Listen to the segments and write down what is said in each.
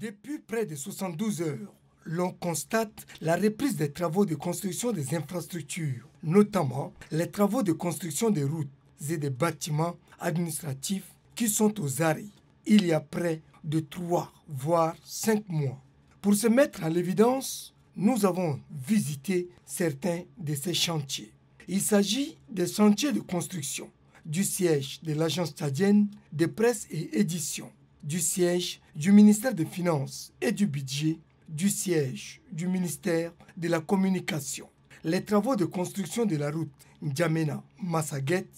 Depuis près de 72 heures, l'on constate la reprise des travaux de construction des infrastructures, notamment les travaux de construction des routes et des bâtiments administratifs qui sont aux arrêts. Il y a près de 3 voire 5 mois. Pour se mettre à l'évidence, nous avons visité certains de ces chantiers. Il s'agit des chantiers de construction du siège de l'agence tchadienne de presse et édition, du siège du ministère des Finances et du Budget, du siège du ministère de la Communication, les travaux de construction de la route N'Djamena-Massaguet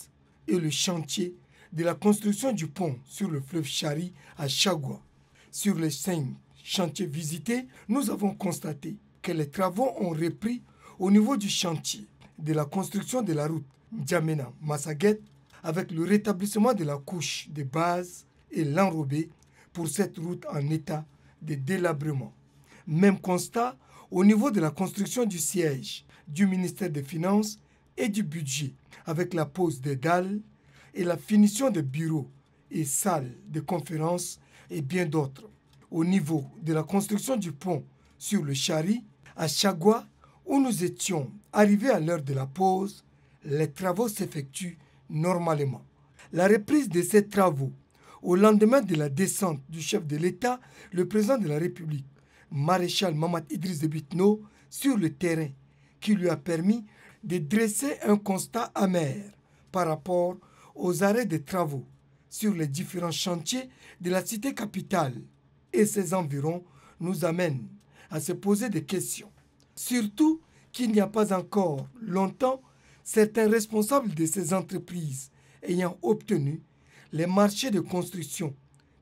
et le chantier de la construction du pont sur le fleuve Chari à Chagua. Sur les 5 chantiers visités, nous avons constaté que les travaux ont repris au niveau du chantier de la construction de la route N'Djamena-Massaguet avec le rétablissement de la couche de base et l'enrobé pour cette route en état de délabrement. Même constat au niveau de la construction du siège du ministère des Finances et du Budget avec la pose des dalles et la finition des bureaux et salles de conférences et bien d'autres. Au niveau de la construction du pont sur le Chari, à Chagua, où nous étions arrivés à l'heure de la pause, les travaux s'effectuent normalement. La reprise de ces travaux, au lendemain de la descente du chef de l'État, le président de la République, maréchal Mamad Idriss Déby Itno, sur le terrain, qui lui a permis de dresser un constat amer par rapport aux arrêts des travaux sur les différents chantiers de la cité capitale et ses environs, nous amène à se poser des questions. Surtout qu'il n'y a pas encore longtemps, certains responsables de ces entreprises ayant obtenu les marchés de construction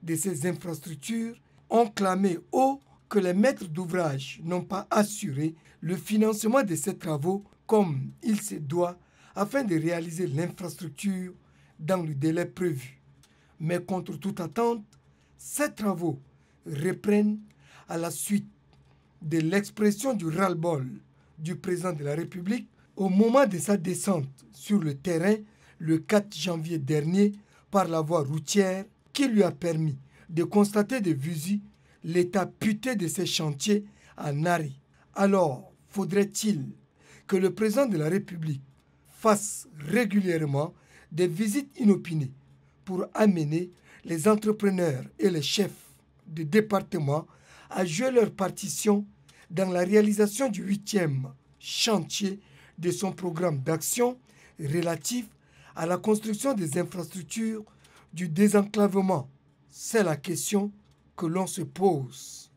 de ces infrastructures ont clamé haut que les maîtres d'ouvrage n'ont pas assuré le financement de ces travaux comme il se doit afin de réaliser l'infrastructure dans le délai prévu. Mais contre toute attente, ces travaux reprennent à la suite de l'expression du ras-le-bol du président de la République au moment de sa descente sur le terrain le 4 janvier dernier par la voie routière qui lui a permis de constater de visu l'état puté de ces chantiers en arrêt. Alors, faudrait-il que le président de la République fasse régulièrement des visites inopinées pour amener les entrepreneurs et les chefs de département à jouer leur partition dans la réalisation du 8e chantier de son programme d'action relatif à la construction des infrastructures du désenclavement. C'est la question que l'on se pose.